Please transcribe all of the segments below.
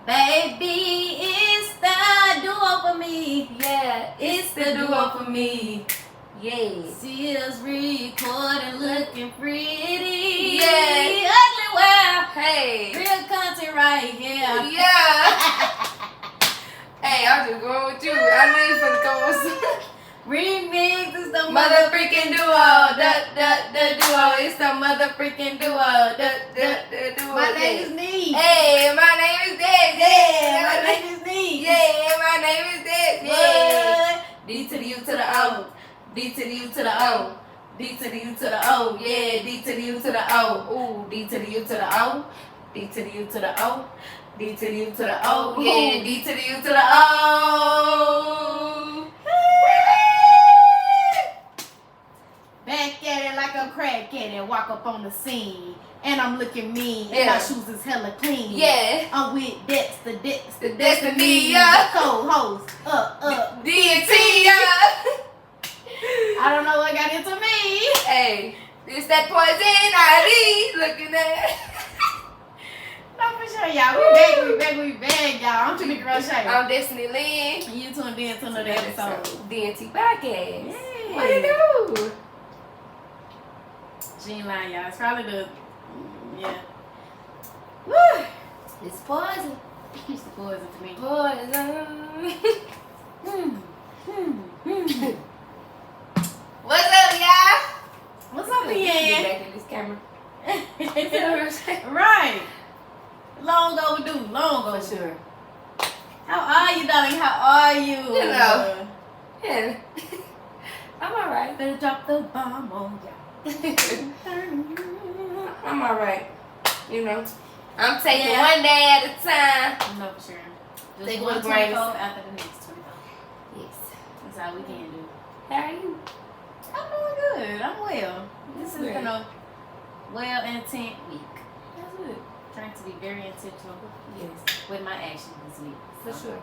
Baby, it's the duo for me. Yeah, It's the duo for me. Yeah. See us recording, looking pretty. Yeah. Ugly world. Hey. Real content right here. Yeah. Hey, I'm just going with you. I knew you finna come with some. Remix is the Mother freaking duo. The duo. It's the mother freaking duo. The duo. My name is Nee. Hey, my name is Destiny. Yeah, my name is Nee. Yeah, my name is Destiny. What? D to the U to the O. D to the U to the O. D to the U to the O. Yeah, D to the U to the O. Ooh, D to the U to the O. D to the U to the O. D to the U to the O. Yeah, D to the U to the O. Back at it like a crack at it, walk up on the scene. And I'm looking mean, and my shoes is hella clean. Yeah. I'm with the Destiny, yeah. Co-host, DNT, yeah. I don't know what got into me. Hey, it's that poison ID looking at. No, for sure, y'all. We back, y'all. I'm Trineeka and I'm Destiny Lynn. And you tuned in to another episode. DNT Podcast. Yeah. What you do? She ain't lying, y'all. It's probably the, yeah. Woo! It's poison. It's the poison to me. Poison. Hmm. What's up, y'all? What's up, Get Ian? back in this camera. Right. Long overdue. Long For overdue. sure. How are you, darling? How are you? You know. Yeah. I'm alright. Better drop the bomb on y'all. I'm alright. You know. I'm taking Yeah. one day at a time. No, for sure. Just Take one one 24 grace. after the next 24. Yes. That's all we can do. How are you? I'm doing good. I'm well. This has Good. been a well intent week. That's good. Trying to be very intentional Yes. with my actions this week. For So, sure.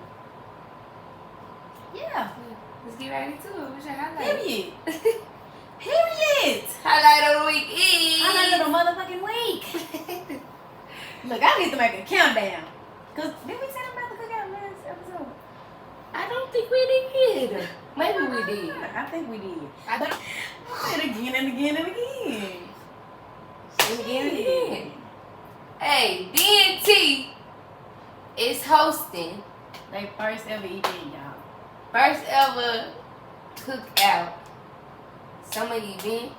Yeah. Let's get right into it. What's your highlight? Period. Period. Highlight of the week is. I know the motherfucking week. Look, I need to make a countdown. Cause did we say I'm about to cook out last episode? I don't think we did. Maybe we did. I think we did. I But I said again and again and again. Again. Hey, DNT is hosting They first ever event, y'all. first ever cookout summer event.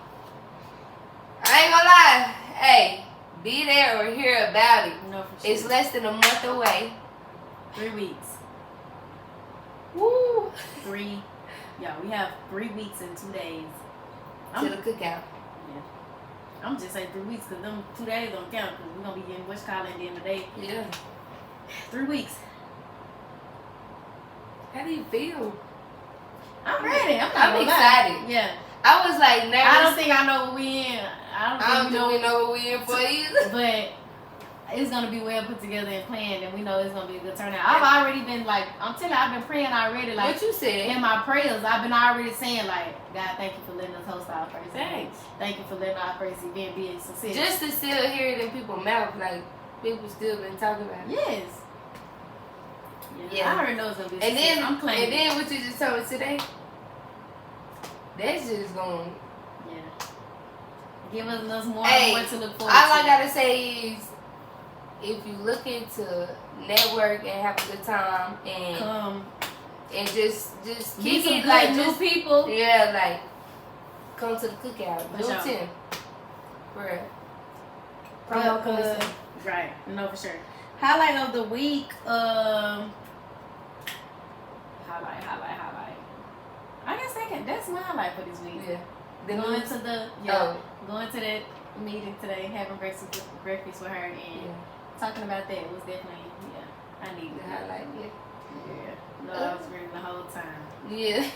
I ain't gonna lie. Hey, be there or hear about it. No, for sure. It's less than a month away. 3 weeks. Woo! 3. Yeah, we have 3 weeks and 2 days. To the cookout. Yeah. I'm just saying 3 weeks because them 2 days don't count because we're going to be in West College at the end of the day. Yeah. 3 weeks. How do you feel? I'm ready. I'm I'm excited. Yeah. I was like nervous. I don't think I know what we in. I I don't don't think think we know what we in for either. But it's gonna be well put together and planned, and we know it's gonna be a good turnout. I've already been like, I'm telling you, I've been praying already. Like What you said? in my prayers, I've been already saying like, God, thank you for letting us host our first event. Thanks. Thank you for letting our first event be a success. Just to still hear it in people's mouth, like people still been talking about it. yes. Yeah. I already know it's gonna be a And success. then, I'm claiming. and then what you just told me today, that's just going. Yeah. Give us more Hey, to look forward all to. I gotta say is, if you looking to network and have a good time and Come. just Meet kick some it, good like new just people. yeah, like come to the cookout. For Do sure. 10. For real. But, Promo coming soon. right. No, for sure. Highlight of the week. Highlight. I guess that's my highlight for this week. Yeah. Going to that meeting today, having breakfast with her, and talking about that was definitely I needed The that. highlight, Yeah. No, I was ready the whole time. yeah.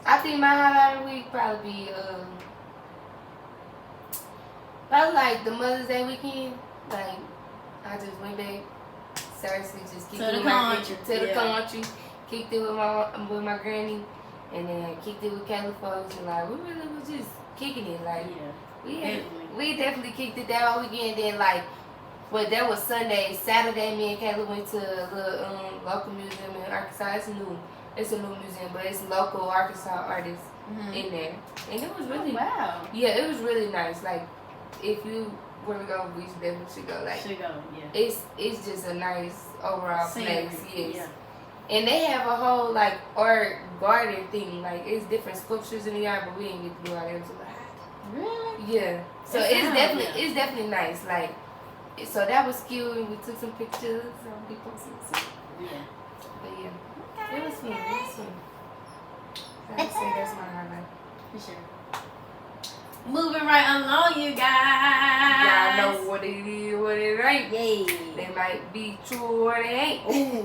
I think my highlight of the week probably be probably like the Mother's Day weekend. Like I just went back, seriously, just kicked To it the with my country, to the yeah. country, kicked it with my granny, and then kicked it with Caleb folks, and like we really was just kicking it. Like Yeah. we definitely kicked it that whole weekend. Then like But that was Sunday. Saturday, me and Kayla went to a little local museum in Arkansas. It's a new museum, but it's local Arkansas artists in there. And it was really wow. Yeah, it was really nice. Like, if you were to go, we definitely should go. Like, yeah. It's just a nice overall place. Yes. Yeah. And they have a whole like art garden thing. Like, it's different sculptures in the yard, but we didn't get to do all that. It was a lot. Really? Yeah. So it's definitely nice. Like, so that was cute, and we took some pictures. So we posted some. Yeah. But yeah, it was fun. It was fun. So I'd say that's my highlight. For sure. Moving right along, you guys. Y'all know what it is, what it ain't. Yay. They might be true or they ain't. Ooh.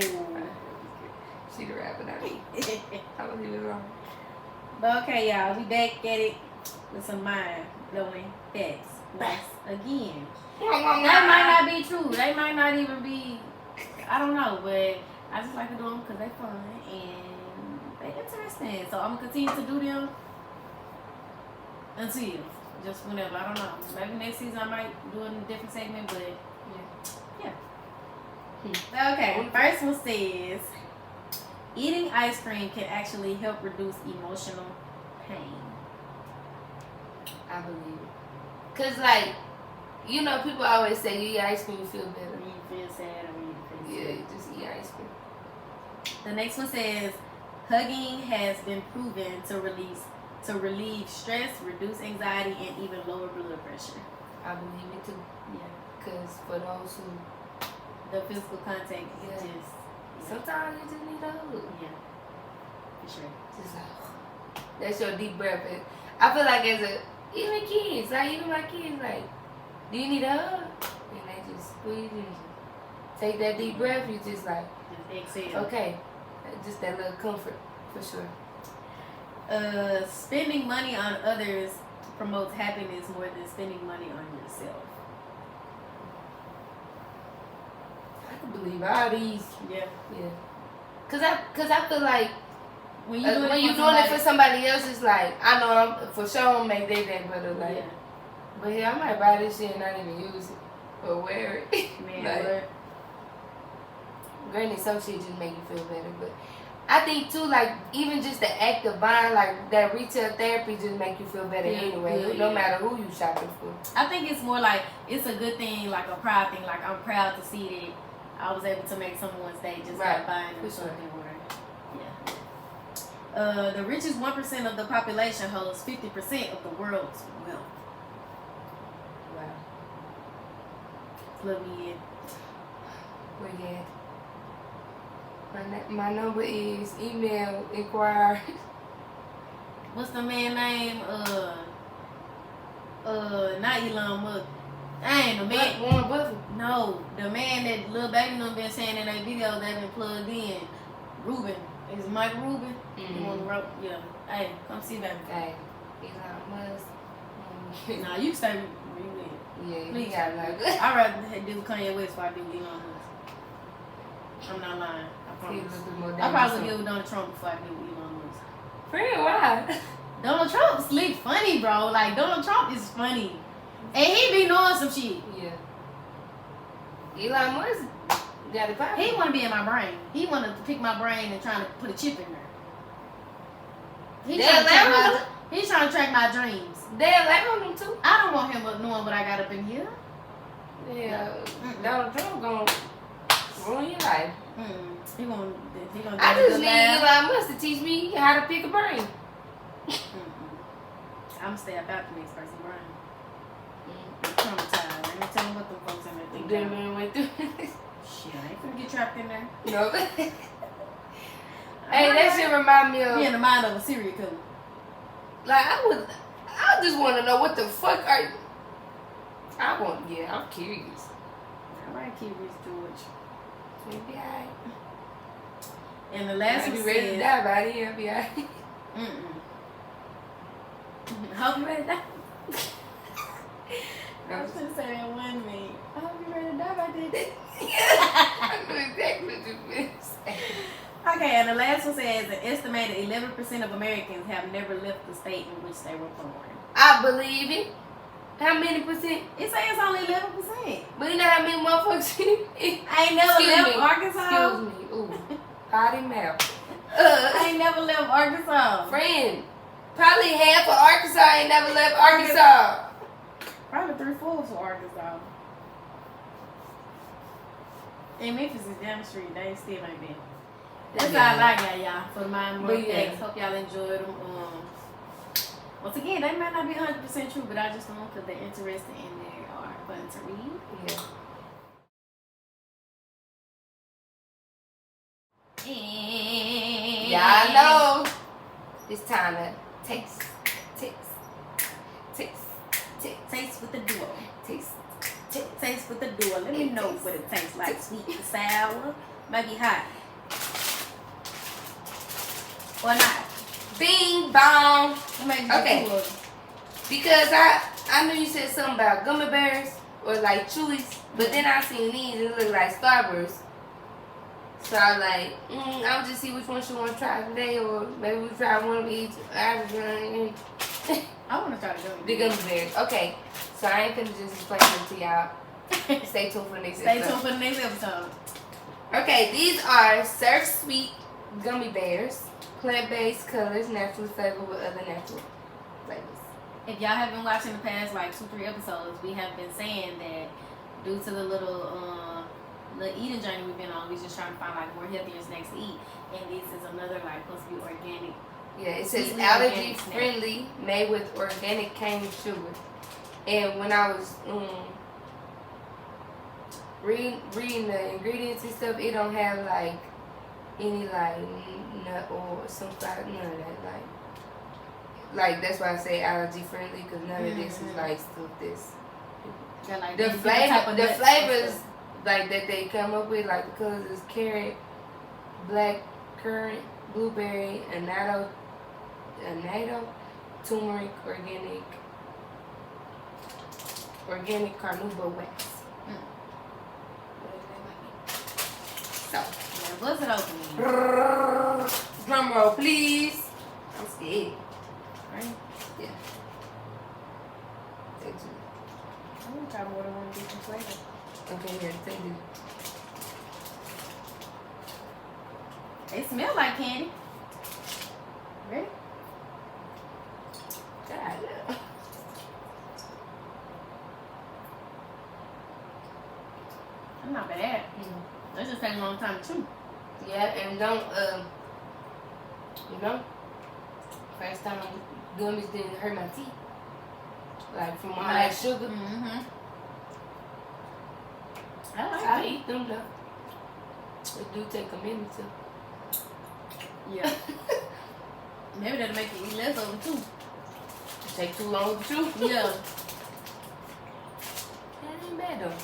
She the rapper, not me. I believe it wrong. But okay, y'all, we back at it with some mind-blowing facts once again. They might not be true. They might not even be, I don't know, but I just like to do them because they're fun and they're interesting. So I'm going to continue to do them until just whenever. I don't know. Maybe next season I might do a different segment, but yeah. Okay, first one says, eating ice cream can actually help reduce emotional pain. I believe it. Because, like, you know, people always say you eat ice cream, you feel better. When you feel sad or when you feel sad. Yeah, you just eat ice cream. The next one says, hugging has been proven to relieve stress, reduce anxiety, and even lower blood pressure. I believe it too. Yeah. Because for those who... The physical contact is just... Sometimes you just need a hug. Yeah. For sure. Just like... That's your deep breath. I feel like even kids, like even my kids, like, do you need a hug? And they just squeeze and take that deep breath. You just like... Just exhale. Okay. Just that little comfort, for sure. Spending money on others promotes happiness more than spending money on yourself. I can believe all these. Yeah. Yeah. Cause I feel like when you're doing it for somebody else, it's like, I know I'm for sure I'm make their day better. Like, yeah. But yeah, I might buy this shit and not even use it or wear it. Man, like, granted, some shit just make you feel better, but I think too, like, even just the act of buying, like, that retail therapy just make you feel better anyway, no matter who you shopping for. I think it's more like, it's a good thing, like a proud thing. Like, I'm proud to see that I was able to make someone's day just by buying them something. Yeah. The richest 1% of the population holds 50% of the world's wealth. Wow. Plug me in. Where you at? My number is email inquire. What's the man name? Not Elon Musk. Dang, the man. Warren Buffett. No, the man that Lil Baby done been saying in that video that been plugged in. Ruben. Is Mike Ruben? Mm-hmm. The one who wrote, yeah. Hey, come see baby. Hey, Elon Musk. Nah, you stay with Yeah, please. you got like. I'd rather do Kanye West before I do Elon Musk. I'm not lying. I promise. I probably deal with Donald Trump before I deal with Elon Musk. For real, why? Donald Trump slick funny, bro. Like, Donald Trump is funny. And he be knowing some shit. Yeah. Elon Musk got it poppin'. He want to be in my brain. He want to pick my brain and trying to put a chip in there. He's trying to track my dreams. They allow him to. I don't want him knowing what I got up in here. Yeah. Donald Trump gonna ruin your life. He gonna I just need Elon Musk to teach me how to pick a brain. I'm gonna stay about the next person's brain. Traumatized. Let me tell you what the folks in there think. Didn't went through. Shit, I ain't finna get trapped in there. No. Hey, that shit remind me of. Be in the mind of a serial killer. Like, I just want to know what the fuck are you. I'm curious. Alright, curious George. Maybe I. And the last one be ready to die by then. I'll be alright. Hope you ready to die. I was gonna say that one me. I hope you ready to die by then. I knew exactly what you meant to say. Okay, and the last one says an estimated 11% of Americans have never left the state in which they were born. I believe it. How many percent? It says it's only 11%. But you know how many motherfuckers? I ain't never left Arkansas. Excuse me. Ooh. Potty mouth. I ain't never left Arkansas. Friend. Probably half of Arkansas ain't never left Arkansas. Probably 3/4 of Arkansas. And Memphis is down the street. They still ain't been. That's all I got, y'all, for my more facts. Hope y'all enjoyed them. Once again, they might not be 100% true, but I just don't because they're interesting and they are fun to read. Yeah. Y'all know it's time to taste with the duo. Taste with the duo. Let me know what it tastes like. Sweet, sour, maybe hot. Or not. Bing bong. Okay. Because I knew you said something about gummy bears or like chewies, but then I seen these and it look like Starburst. So I was like, I'll just see which one she want to try today, or maybe we try one of each. I want to try the gummy bears. Okay, so I ain't gonna just explain them to y'all. Stay tuned for the next episode. Stay tuned for the next episode. Okay, these are Surf Sweet gummy bears. Plant-based colors, natural flavor with other natural flavors. If y'all have been watching the past like 2-3 episodes, we have been saying that due to the little eating journey we've been on, we just trying to find like more healthier snacks to eat. And this is another like supposed to be organic. Yeah, it says allergy friendly, made with organic cane sugar. And when I was reading the ingredients and stuff, it don't have like any like nut or some kind, none of that. Like that's why I say allergy friendly, because none of this is like stuff this. Yeah, like the flavors like that they come up with, like the colors is carrot, black currant, blueberry, annatto, turmeric, organic carnauba wax. So, what's it opening? Drum roll, please. I'm scared. Right? Yeah. I'm gonna try more than one different flavor. Okay, here, take it. They smell like candy. Ready? God. I'm not bad. That just takes a long time too. Yeah, and don't first time gummies didn't hurt my teeth. Like from all that sugar. I eat them though. It do take a minute to. Yeah. Maybe that'll make you eat less of them too. It take too long to chew. Yeah. That ain't bad though.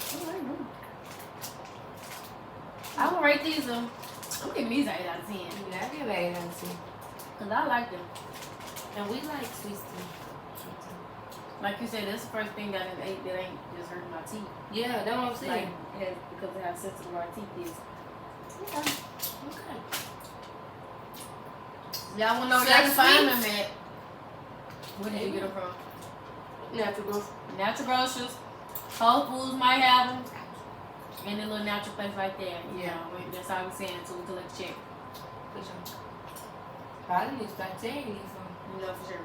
I will rate these. I'm giving these an 8 out of 10. Yeah, I give it 8 out of 10. Cause I like them. And we like sweets too. Like you said, that's the first thing that I ate that ain't just hurting my teeth. Yeah, that's what I'm saying. Like, because of how sensitive our teeth is. Okay. Y'all wanna know where y'all can find them at? Where did you get them from? Natural grocers. Whole Foods might have them. And a little natural place like that. Yeah. That's all we're saying until we collect the check. For sure. Probably need to start taking these from. You know, for sure.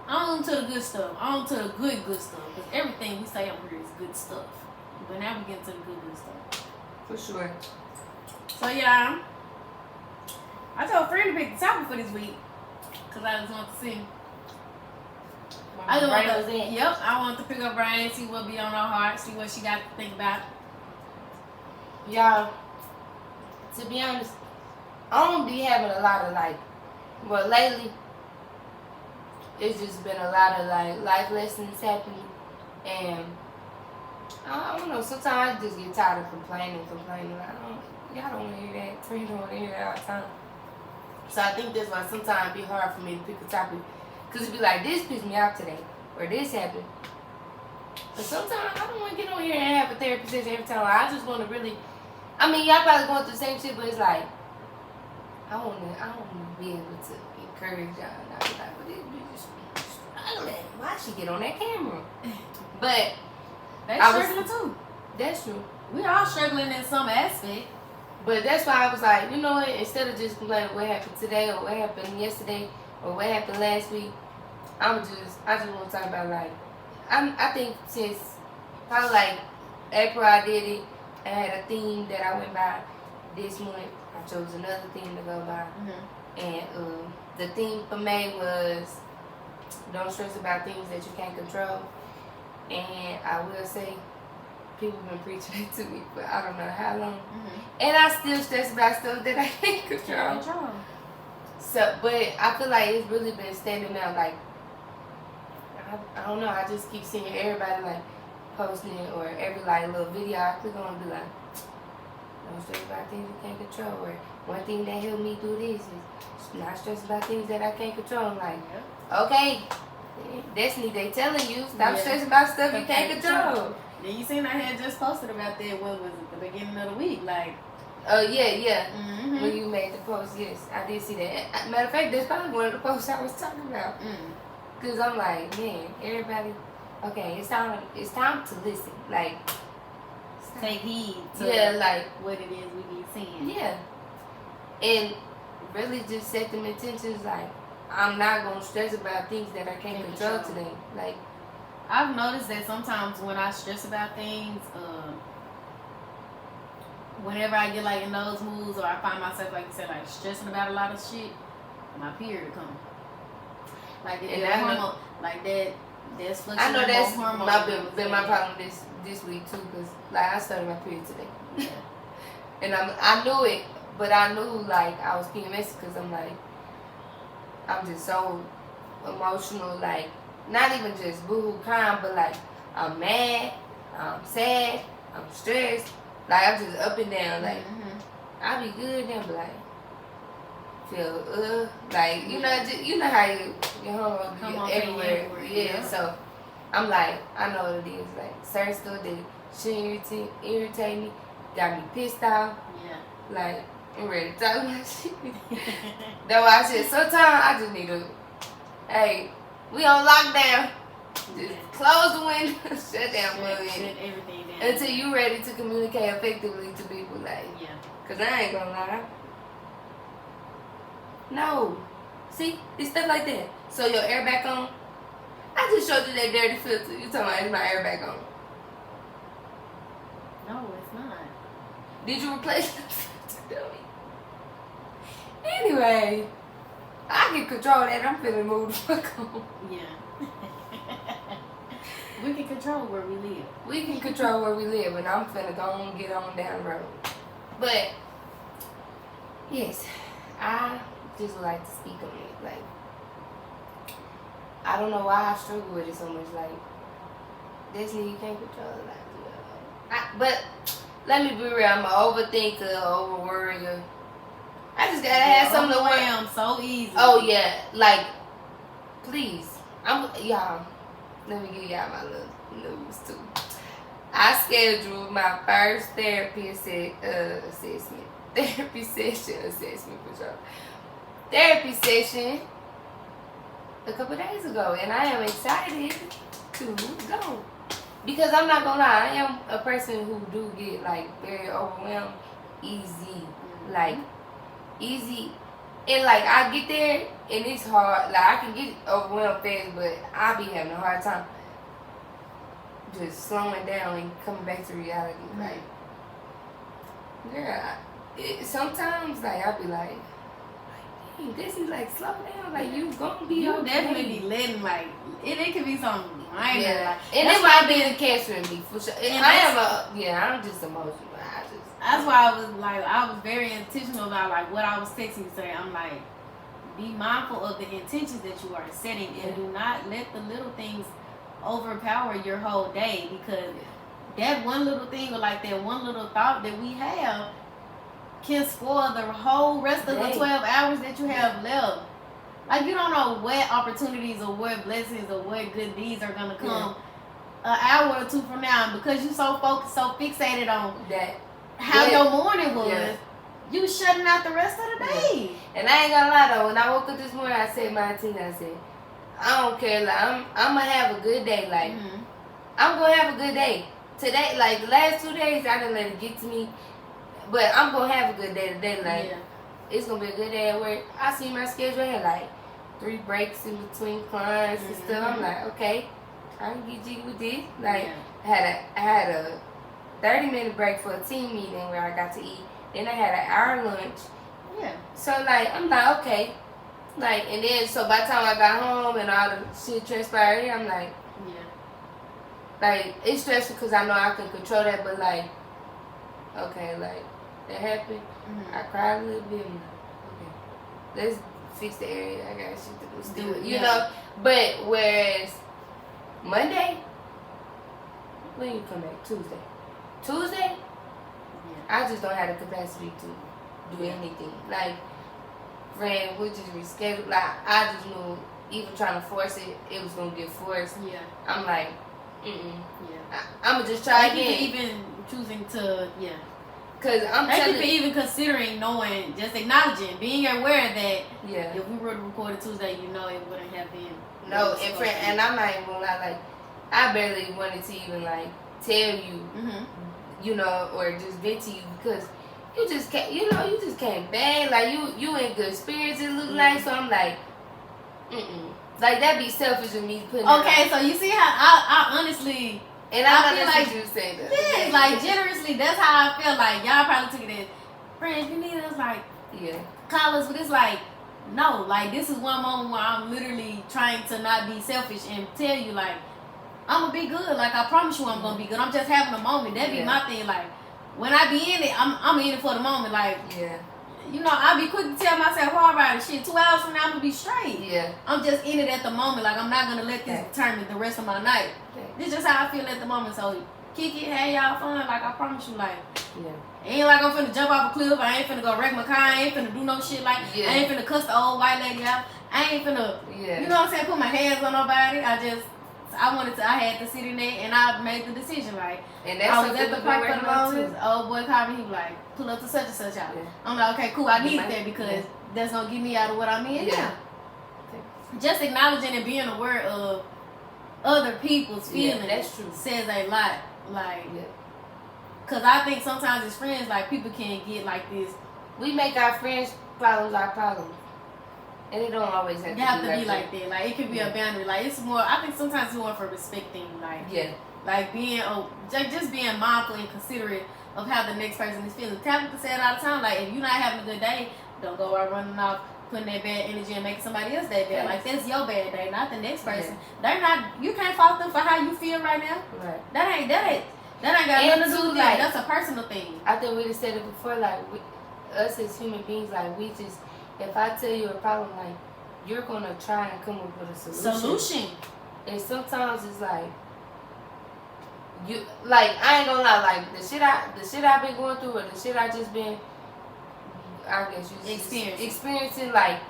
On to the good stuff. On to the good stuff. Because everything we say on here is good stuff. But now we get to the good stuff. For sure. So, yeah. I told a friend to pick the topic for this week. Because I just want to see. I want to pick up Brian, see what be on her heart, see what she got to think about. Y'all, to be honest, I don't be having a lot of lately, it's just been a lot of life lessons happening, and I don't know, sometimes I just get tired of complaining. Y'all don't want to hear that, friends don't want to hear that all the time. So I think that's why sometimes it be hard for me to pick a topic. Because it be like, this pissed me off today. Or this happened. But sometimes I don't want to get on here and have a therapy session every time. I just want to really... I mean, y'all probably going through the same shit, but it's like... I want to be able to encourage y'all. And I be like, but it be just... why she get on that camera? But they struggling too. That's true. We all struggling in some aspect. But that's why I was like, you know what? Instead of just complaining what happened today or what happened yesterday or what happened last week, I just want to talk about like, I think since probably like April I did it, I had a theme that I went by. This month I chose another theme to go by, and the theme for May was don't stress about things that you can't control. And I will say, people have been preaching it to me for I don't know how long, and I still stress about stuff that I can't control. So, but I feel like it's really been standing out. Like I don't know. I just keep seeing everybody like posting it, or every like little video I click on and be like, don't stress about things you can't control. Or one thing that helped me do this is not stress about things that I can't control. I'm like, okay, Destiny, they telling you stop stressing about stuff you can't control. Then you seen I had just posted about that. What was it? The beginning of the week, like. Oh yeah. When you made the post, yes, I did see that. Matter of fact, that's probably one of the posts I was talking about. Cause I'm like, man, everybody. Okay, it's time to listen. Like, take heed to like what it is we be seeing. Yeah, and really just set them intentions. Like, I'm not gonna stress about things that I can't control today. Like, I've noticed that sometimes when I stress about things, whenever I get like in those moods, or I find myself, like you said, like stressing about a lot of shit, my period comes. Like that hormone, like that. That's I know that's been my problem this week too, cause like I started my period today, and I knew it, but I knew like I was PMS because I'm just so emotional, like not even just boohoo crying, but like I'm mad, I'm sad, I'm stressed, like I'm just up and down, like I be good then, but like feel like you know how your hormones be everywhere. Yeah, so I'm like, I know what it is. Like certain stuff that shouldn't irritate me, got me pissed off. Yeah. Like I'm ready to talk about shit. That's why I said sometimes I just need to, hey, we on lockdown. Just close the window, shut everything down until you ready to communicate effectively to people. Like, cause I ain't gonna lie. No. See? It's stuff like that. So your air back on? I just showed you that dirty filter. You talking about is my air back on? No, it's not. Did you replace the filter? Anyway, I can control that. I'm finna move the fuck on. Yeah. We can control where we live. We can control where we live, and I'm finna go on and get on down the road. But, yes, I just would like to speak on it. Like, I don't know why I struggle with it so much. Like, Destiny, you can't control it. But let me be real. I'm an overthinker, over worrier. I just gotta have something to worry. I'm so easy. Oh yeah, like, please, y'all. Let me give y'all my little news too. I scheduled my first therapy session for sure. Therapy session a couple days ago, and I am excited to go because I'm not gonna lie, I am a person who do get like very overwhelmed easy, and like I get there and it's hard. Like I can get overwhelmed fast, but I be having a hard time just slowing down and coming back to reality. Like, girl, sometimes like I be like, this is like slow down, like you gonna be you okay. definitely be letting like it could be something minor, like, and it might be the cancer in me for sure. I'm just emotional. That's why I was very intentional about like what I was texting you today. I'm like, be mindful of the intentions that you are setting, and do not let the little things overpower your whole day, because that one little thing, or like that one little thought that we have, can spoil the whole rest of the 12 hours that you have left. Like, you don't know what opportunities or what blessings or what good deeds are gonna come an hour or two from now, because you're so focused, so fixated on that how your morning was. You shutting out the rest of the day. And I ain't gonna lie though, when I woke up this morning, I said, I said, I don't care. Like I'm gonna have a good day. Like I'm gonna have a good day today. Like the last 2 days, I didn't let it get to me, but I'm gonna have a good day today. Like it's gonna be a good day at work. I see my schedule. I had like 3 breaks in between clients and stuff. I'm like, okay, I can get jiggy with this. Like I had a 30-minute break for a team meeting where I got to eat. Then I had an hour lunch. Yeah. So like I'm like, okay. Like, and then so by the time I got home and all the shit transpired, I'm like, like it's stressful because I know I can control that, but like, okay, like that happened. I cried a little bit. I'm like, okay, let's fix the area. I got shit to do still, you know. But whereas Monday, when you come back, Tuesday, I just don't have the capacity to do anything. Like, friend, we just rescheduled. Like, I just knew even trying to force it, it was gonna get forced. Yeah. I'm like, I'ma just try again. Even choosing to, Cause I'm telling you, even considering, knowing, just acknowledging, being aware that if we were to record it Tuesday, you know, it wouldn't have been. No, and friend, and I'm not even gonna lie, like, I barely wanted to even like tell you, you know, or just vent to you because you just can't, you know, you just can't bang. Like you in good spirits, it look like. So I'm like, like that'd be selfish of me putting. Okay, so you see how I honestly. And I feel like you say that. Yeah, like generously, that's how I feel. Like y'all probably took it as, friends, you need us, like, call us, but it's like, no, like this is one moment where I'm literally trying to not be selfish and tell you, like, I'm gonna be good. Like I promise you, I'm gonna be good. I'm just having a moment. That be my thing. Like when I be in it, I'm in it for the moment. Like you know, I be quick to tell myself, all right, shit, 2 hours from now I'm gonna be straight. I'm just in it at the moment. Like I'm not gonna let this determine the rest of my night. This is just how I feel at the moment. So kick it, have y'all fun. Like I promise you, like ain't like I'm finna jump off a cliff. I ain't finna go wreck my car. I ain't finna do no shit like I ain't finna cuss the old white lady out. I ain't finna you know what I'm saying, put my hands on nobody. I had to sit in there and I made the decision. Like, and that's I was at the park for the longest. Old boy called me. He was like, pull up to such and such out. I'm like, okay, cool. I needed that because that's gonna get me out of what I'm in now. Just acknowledging and being aware of other people's feelings that's true. Says a lot. Like, cause I think sometimes as friends, like people can get like this. We make our friends' problems our problems. And it don't always have to be like that. Like it could be a boundary. Like it's more. I think sometimes it's more for respecting. Like like being just being mindful and considerate of how the next person is feeling. Tabitha said all the time. Like if you're not having a good day, don't go out running off, putting that bad energy and making somebody else that bad. Like that's your bad day, not the next person. They're not. You can't fault them for how you feel right now. Right. That ain't got nothing to do with that. That's a personal thing. I think we just said it before. Like us as human beings, like we just. If I tell you a problem, like, you're going to try and come up with a solution. And sometimes it's like, you, like, I ain't gonna lie, like, the shit I've been going through or the shit I just been, I guess you experiencing, like,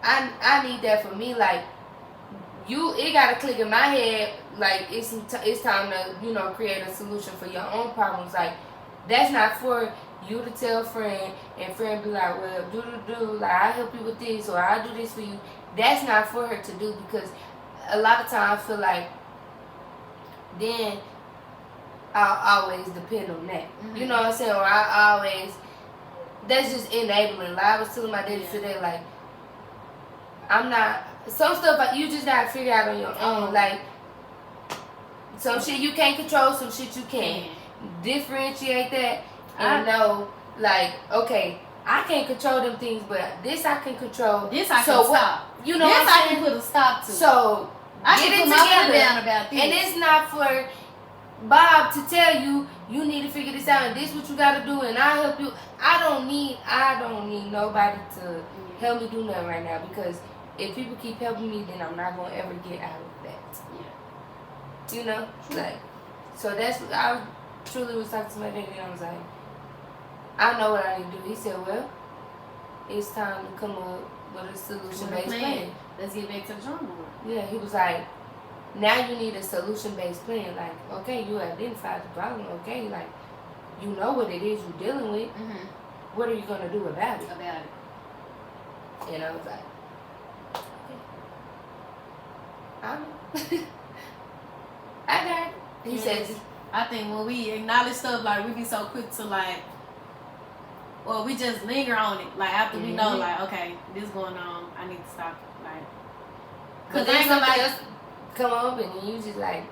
I need that for me, like, it got to click in my head, like, it's time to, you know, create a solution for your own problems, like, that's not for you to tell friend and friend be like, well, like I help you with this or I do this for you. That's not for her to do because a lot of times I feel like then I'll always depend on that. You know what I'm saying? Or I always that's just enabling. Like I was telling my daddy today, like I'm not some stuff like you just gotta figure out on your own. Like some shit you can't control, some shit you can. Differentiate that. And know, like, okay, I can't control them things, but this I can control. This I can stop. You know this what I'm I saying? can put a stop to. So I get can it put together. My foot down about this. And it's not for Bob to tell you you need to figure this out and this what you gotta do and I'll help you. I don't need nobody to help me do nothing right now because if people keep helping me then I'm not gonna ever get out of that. You know? Like so that's I truly was talking to my daddy and I was like, I know what I need to do. He said, well, it's time to come up with a solution-based plan. Let's get back to the drawing board. Yeah, he was like, now you need a solution-based plan. Like, okay, you identified the problem. Okay, like, you know what it is you're dealing with. What are you going to do about it? And I was like, okay. I got it. He says, I think when we acknowledge stuff, like, we be so quick to, like, or we just linger on it. Like, after we know, like, okay, this going on, I need to stop. Like, because then somebody else come up and you just like,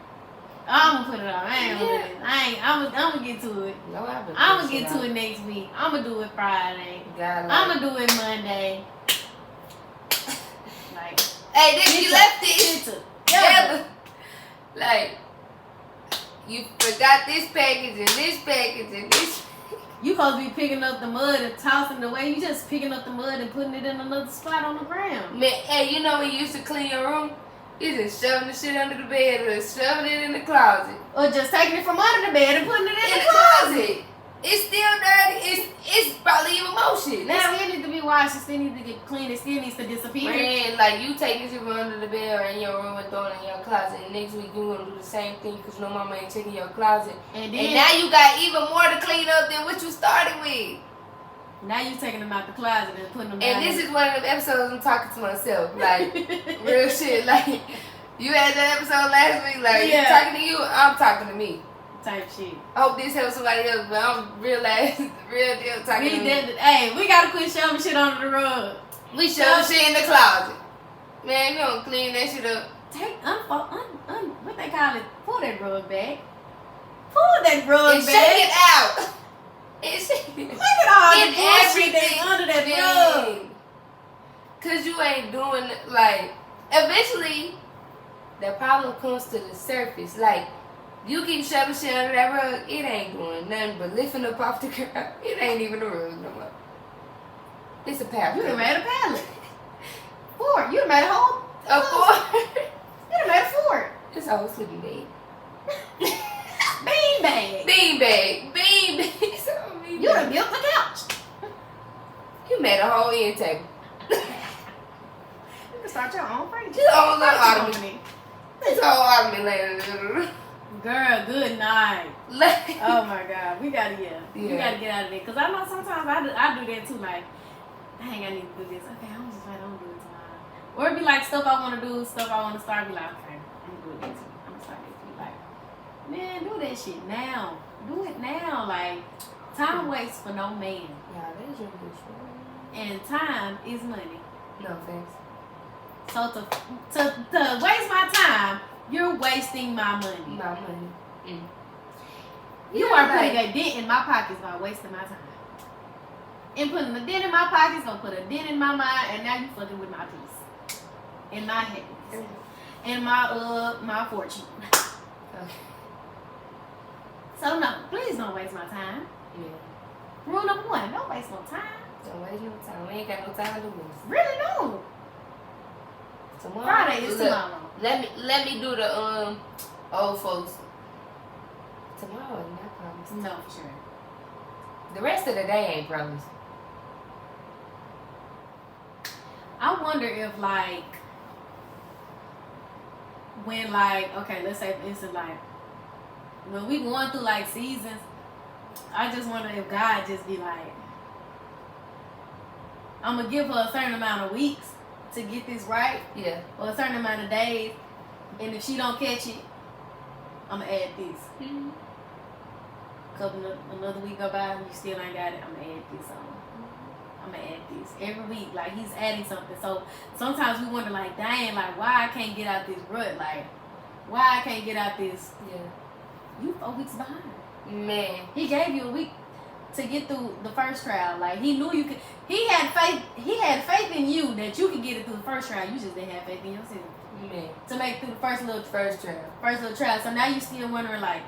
I'm gonna put it on. I ain't gonna do it. I'm gonna get to it. No, I'm gonna get to it next week. I'm gonna do it Friday. I'm gonna do it Monday. Like, hey, then you left it together. Like, you forgot this package and this package and this. You supposed to be picking up the mud and tossing it away. You just picking up the mud and putting it in another spot on the ground. Man, hey, you know when you used to clean your room? You just shoving the shit under the bed or shoving it in the closet. Or just taking it from under the bed and putting it in the closet. It's still dirty. It's probably even more shit. Now it needs to be washed. It still needs to get clean. It still needs to disappear. Man, like you taking shit from under the bed or in your room and throwing it in your closet. And next week you gonna do the same thing because no mama ain't checking your closet. And now you got even more to clean up than what you started with. Now you taking them out the closet and putting them down. And this is one of the episodes I'm talking to myself. Like, real shit. Like, you had that episode last week. Like, you talking to you, I'm talking to me. Type shit. I hope this helps somebody else, but I'm real deal talking to me. Hey, we gotta quit shoving shit under the rug. We shove shit in the closet. Man, you don't clean that shit up. What they call it? Pull that rug back. Pull that rug and back. Shake it out. Look at all the bullshit that's under that rug. Cause you ain't doing like. Eventually, the problem comes to the surface. Like you keep shoving shit under that rug, it ain't doing nothing but lifting up off the ground. It ain't even a rug no more. It's a pallet. You done made a pallet. Fort. You done made a whole. A fort. You done made a fort. It's a whole sleeping bag. Beanbag. You done built the couch. You made a whole end table. You can start your own furniture. Just a whole little ottoman. This whole ottoman laying. Girl, good night. Oh my God, we gotta we gotta get out of there. Cause I know sometimes I do that too. Like, dang, I need to do this. Okay, I'm just like, I'm gonna do it tomorrow. Or it be like stuff I want to do, stuff I want to start. Be like, okay, I'm gonna do it next week. I'm gonna start next week. Like, man, do that shit now. Do it now. Like, time waits for no man. Yeah, that is really true. And time is money. No thanks. So to waste my time, you're wasting my money. My money. Mm. You are putting a dent in my pockets by wasting my time. And putting a dent in my pockets gonna put a dent in my mind, and now you fucking with my peace, and my happiness, and my fortune. Okay. So no, please don't waste my time. Yeah. Rule number 1: don't waste no time. Don't waste no time. We ain't got no time to lose. Really don't. Tomorrow. Friday is tomorrow. Let me do the old folks. Tomorrow is not promised. No, for sure. The rest of the day ain't promised. I wonder if like when like okay, let's say for instance like when we going through like seasons, I just wonder if God just be like, I'm gonna give her a certain amount of weeks to get this right. Yeah. Or a certain amount of days. And if she don't catch it, I'm gonna add this. Mm-hmm. Another week go by and you still ain't got it, I'm gonna add this on. I'm gonna add this. Every week, like he's adding something. So sometimes we wonder like, dang, like why I can't get out this rut? Like, why I can't get out this? Yeah. You 4 weeks behind. Man. He gave you a week to get through the first trial. Like he knew you could. He had faith in you that you could get it through the first trial. You just didn't have faith in yourself. Man. To make it through the first little trial. So now you still wondering like,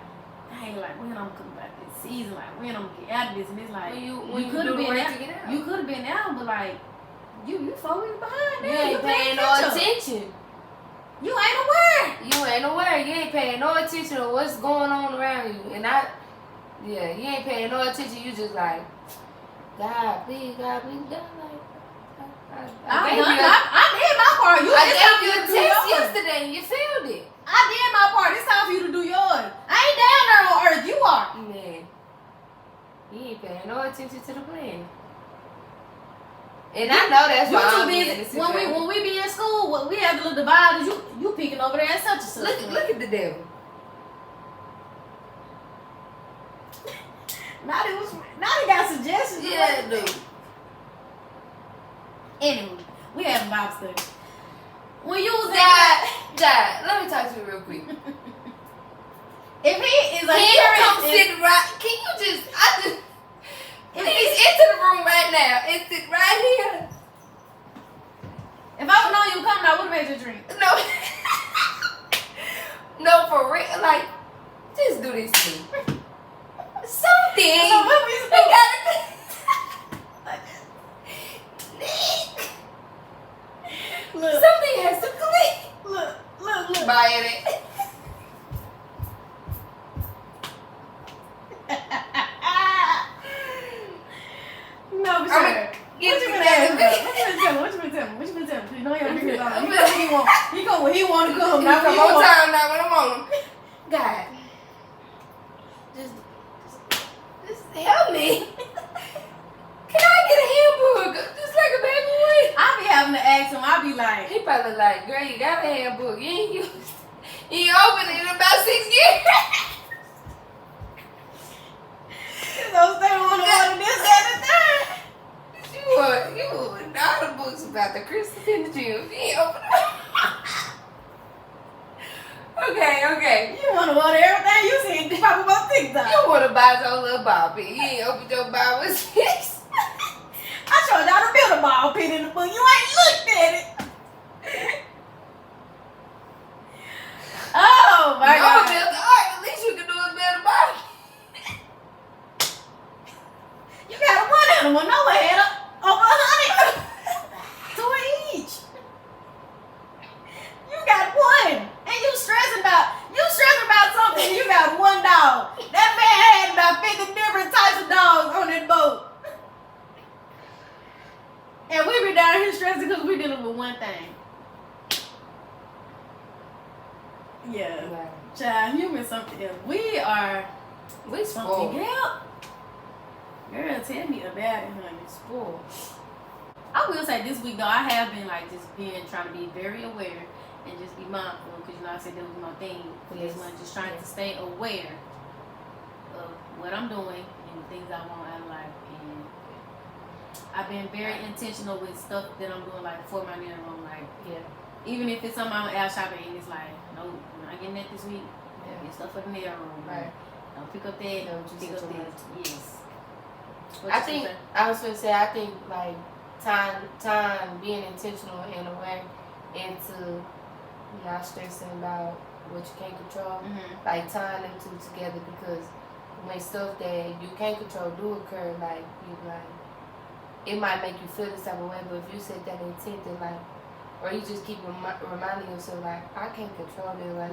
dang, like when I'm coming back this season, like when I'm gonna get out of this, and it's like when you could have been out. You could have been out, but like you 4 weeks behind. You ain't paying no attention. You ain't aware. You ain't paying no attention to what's going on around you. And you ain't paying no attention. You just like, God, please, God. Like, I did my part. I gave you a test yesterday and you failed it. I did my part. It's time for you to do yours. I ain't down there on earth. You are. Man, you ain't paying no attention to the plan. And I know that's why I'm busy. in the situation. When we be in school, what we have to look divided. You picking over there at such and such. Look at the devil. Now they got suggestions. Yeah, dude. Anyway, we having Bible study. When you was Jai, let me talk to you real quick. If he is a can you come sit right? Can you just? Please enter the room right now and sit right here. If I would know you were coming, I would have made you drink. No, no, for real. Like, just do this to me. Something. So what we Look. Something has to click. Look. Buy it. No, for sure. What you been telling me? You know he don't hear about it. He come when he want to come. Now come on time now when I'm on him. God. Just help me. Can I get a hamburger? Just like a baby boy. I be having to ask him. I be like, he probably like, girl, you got a hamburger. You ain't used it. You ain't opened it in about 6 years. those they don't want to order this and the third. You would all the books about the Christmas in the gym. You ain't opened it. Okay. You want to order everything you see and pop up on TikTok. You want to buy some little ball pit. You ain't opened your Bible 6. I showed y'all to build a ball pit in the book. You ain't looked at it. Oh my God. Build the art. At least you can do is build a ball. You got one animal, no head up. Over 100. 2 each. You got one. And you stressing about something. You got one dog. That man had about 50 different types of dogs on that boat. And we be down here stressing because we dealing with one thing. Yeah. Right. Child, human something else. We something else. Girl, tell me about it, honey. Spoiled. I will say this week though, I have been trying to be very aware and just be mindful because I said that was my thing for this one. Just trying to stay aware of what I'm doing and the things I want out of life. And I've been very intentional with stuff that I'm doing, like for my dinner room, like even if it's something I'm out shopping and it's like, no, I'm not getting that this week. Get stuff for the nail room. Right. Don't pick up that. Don't pick up that. Yes. I think like time being intentional and aware into not stressing about what you can't control. Like tying them two together because when stuff that you can't control do occur, like it might make you feel this type of way, but if you set that intent then like, or you just keep reminding yourself like, I can't control it, like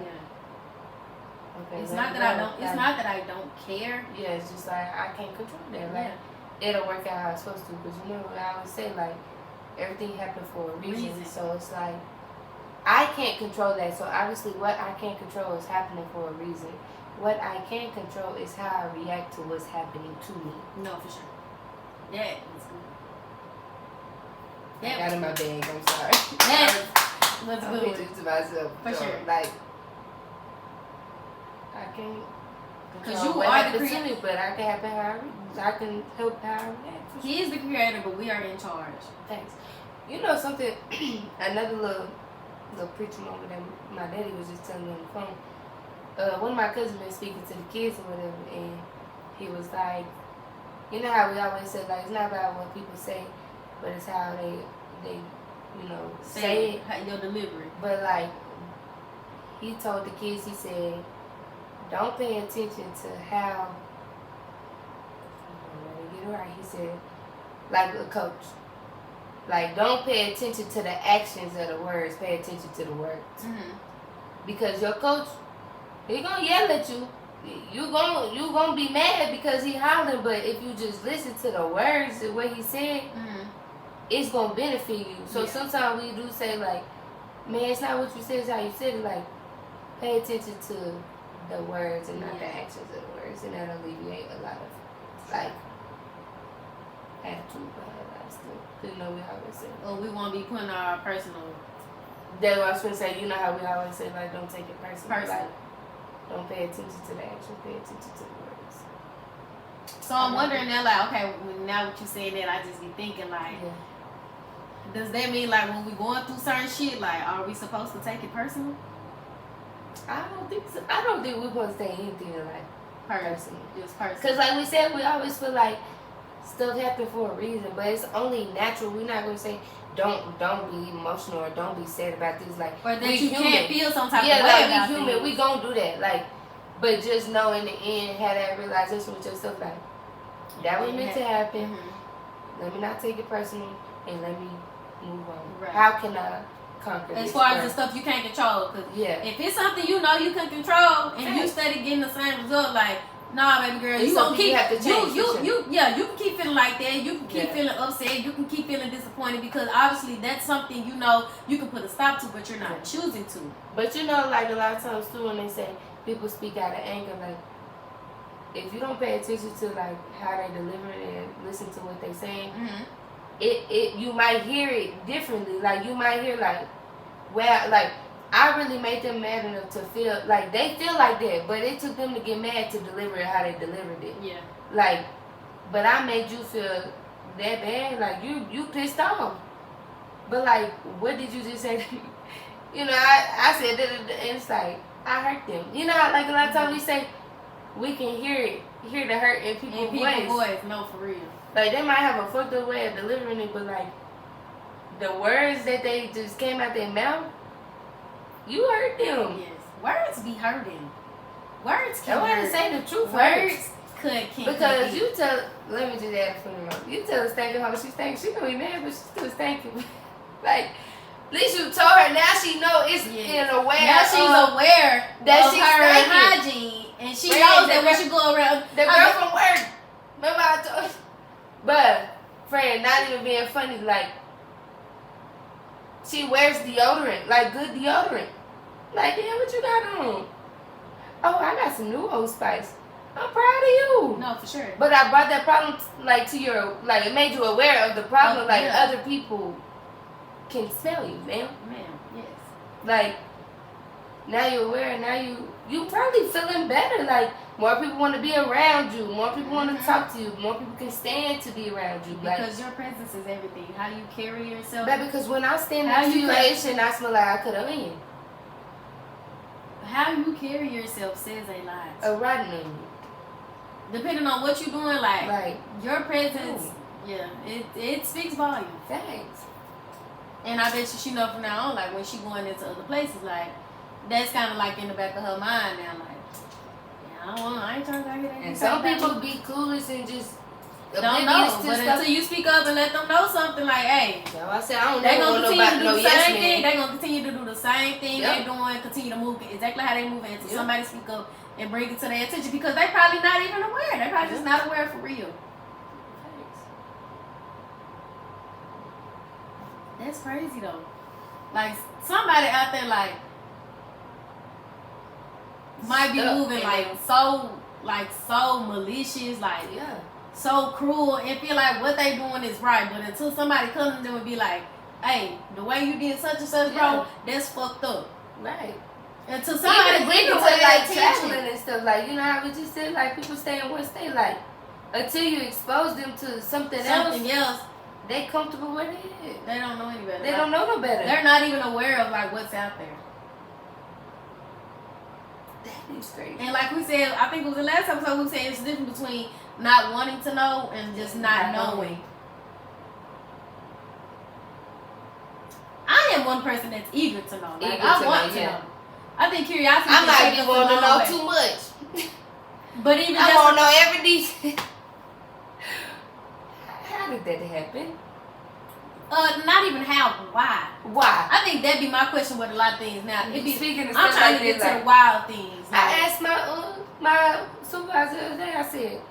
okay, it's not that I don't care. Yeah, it's just like I can't control that. Like it'll work out how it's supposed to. Because you know what I always say, like everything happened for a reason. So it's like I can't control that. So obviously, what I can't control is happening for a reason. What I can control is how I react to what's happening to me. No, for sure. That is good. That got in my bag. I'm sorry. That was I'm good. to myself. For sure. Like I can't. Because you what are the happens to creator. me, but I can happen how I can help how I react. He is the creator, but we are in charge. Thanks. You know something? Another little preaching moment that my daddy was just telling me on the phone. One of my cousins been speaking to the kids or whatever, and he was like, you know how we always say like it's not about what people say, but it's how they say it, how your delivery. But like he told the kids, he said, don't pay attention to how. Let me get it right. He said, like a coach. Like, don't pay attention to the actions of the words. Pay attention to the words. Because your coach, he gonna yell at you. You gonna be mad because he hollering. But if you just listen to the words and what he said, it's gonna benefit you. So sometimes we do say like, man, it's not what you said, it's how you said it. Like, pay attention to the words and not the actions of the words, and that'll alleviate a lot of like attitude behind a lot of stuff. Because you know we always say. Or we won't be putting our personal. That's what I was going to say. You know how we always say, like, don't take it personal. Like, don't pay attention to the action, pay attention to the words. So I'm wondering now, like, okay, now what you saying that, I just be thinking, like, does that mean, like, when we going through certain shit, like, are we supposed to take it personal? I don't think so. I don't think we're supposed to take anything, like, personal. Just personal. Because, like we said, we always feel like stuff happened for a reason, but it's only natural. We're not going to say, don't be emotional or don't be sad about this. Like, or that you human. Can't feel some type of way like, we human. We going to do that. Like, but just know in the end, have that realization with yourself, like, that was meant to happen. Mm-hmm. Let me not take it personal and let me move on. Right. How can I conquer as far as the stuff you can't control? Cause if it's something you know you can control and you steady getting the same result, like, nah, baby girl, you gonna keep you can keep feeling like that. You can keep feeling upset. You can keep feeling disappointed because obviously that's something you know you can put a stop to, but you're not choosing to. But you know, like a lot of times too, when they say people speak out of anger, like, if you don't pay attention to like how they deliver it and listen to what they saying, it you might hear it differently. Like you might hear like, well, like I really made them mad enough to feel like they feel like that, but it took them to get mad to deliver it how they delivered it. Yeah. Like, but I made you feel that bad. Like you pissed off. But like, what did you just say? You know, I said that, and it's like I hurt them. You know, like a lot of times we say. We can hear the hurt in people's voice. No, for real. Like, they might have a fucked up way of delivering it, but, like, the words that they just came out their mouth, you hurt them. Yes. Words be hurting. Words can hurt. I want to say the truth. Words can't because you tell, let me just add a footnote. You tell a stinking hoe she stinks. She gonna be mad, but she's still stinking. Like, at least you told her, now she know it's in a way. Now she's aware that she's her hygiene. And she knows that when she go around. The girl from work. Remember I told you? But, friend, not even being funny, like, she wears deodorant, like good deodorant. Like, damn, what you got on? Oh, I got some new Old Spice. I'm proud of you. No, for sure. But I brought that problem, like, to your, like, it made you aware of the problem, other people can smell you, ma'am. Yes. Like, now you're aware, now you probably feeling better. Like, more people want to be around you. More people want to talk to you. More people can stand to be around you. Because your presence is everything. How you carry yourself. But because when I stand next to you, I smell like I could have been. How you carry yourself says a lot. A rotten on you. Depending on what you're doing, like your presence, it speaks volume. Thanks. And I bet she know from now on, like when she going into other places, like that's kind of like in the back of her mind now, like, I ain't trying to hear that. And some people be clueless and just don't know, but until you speak up and let them know something, like, hey, so I said, I don't they know gonna continue to do the same thing. They gonna continue to do the same thing they're doing, continue to move exactly how they move until somebody speak up and bring it to their attention because they probably not even aware. They probably just not aware for real. That's crazy though. Like somebody out there like might be moving like so malicious, like so cruel, and feel like what they doing is right, but until somebody comes to them and be like, hey, the way you did such and such, bro, that's fucked up. Right. Until somebody bring it to like traveling and stuff, like, you know how we just said, like, people stay in one state, like, until you expose them to something else, they comfortable with it. They don't know any better. They don't know no better. They're not even aware of like what's out there. That is crazy. And like we said, I think it was the last episode we said it's the difference between not wanting to know and just not knowing. I am one person that's eager to know. Like I want to know. I think curiosity. I might be wanting to know too much. But even I want to know every detail. How did that happen? Not even how. Why? Why? I think that'd be my question with a lot of things now. It be speaking. I'm trying to get to the wild things. Like, I asked my supervisor the other day. I said,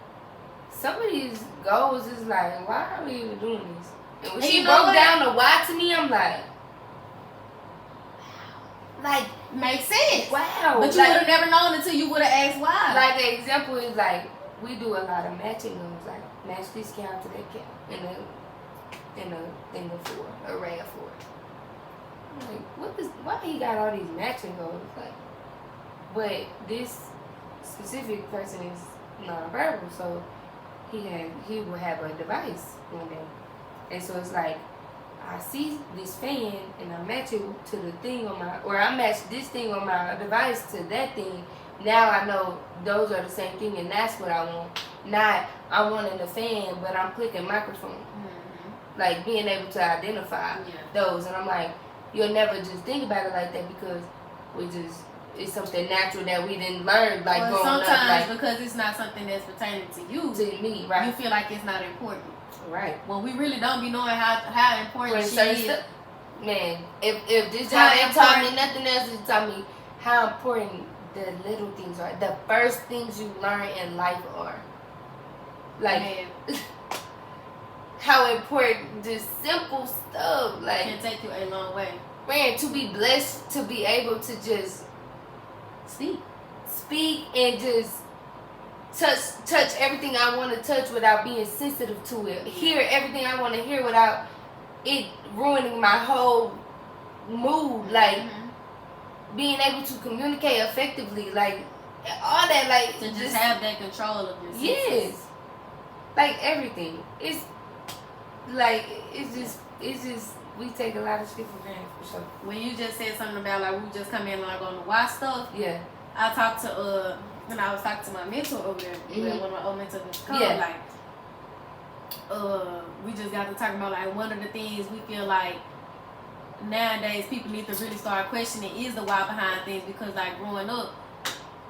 some of these goals is like, why are we even doing this? And when she broke down the why to me, I'm like, makes sense. Wow. But you would have never known until you would have asked why. Like the example is like, we do a lot of matching goals, like match this cow to that cow in a thing of 4, array of 4. Like, why he got all these matching goals? Like, but this specific person is non-verbal, so he will have a device one day, and so it's like I see this fan and I match it to the thing on my, or I match this thing on my device to that thing. Now I know those are the same thing, and that's what I want. Not I'm wanting the fan, but I'm clicking microphone. Mm-hmm. Like being able to identify those, and I'm like, you'll never just think about it like that because it's something natural that we didn't learn like growing up. Sometimes because it's not something that's pertaining to you, to me, right? You feel like it's not important, right? Well, we really don't be knowing how important she is. Man, if this job ain't taught me nothing else, it taught me how important the little things are. The first things you learn in life are. Like, how important just simple stuff like can take you a long way. Man, to be blessed to be able to just speak and just touch everything I want to touch without being sensitive to it. Hear everything I want to hear without it ruining my whole mood. Like being able to communicate effectively, like all that, like to just have that control of your senses. Yes, like everything. It's like it's just we take a lot of shit for granted for sure. When you just said something about like we just come in like on the watch stuff. Yeah. I talked to when I was talking to my mentor over there, one of my old mentors in Chicago, like we just got to talking about like one of the things we feel like nowadays people need to really start questioning is the why behind things, because like growing up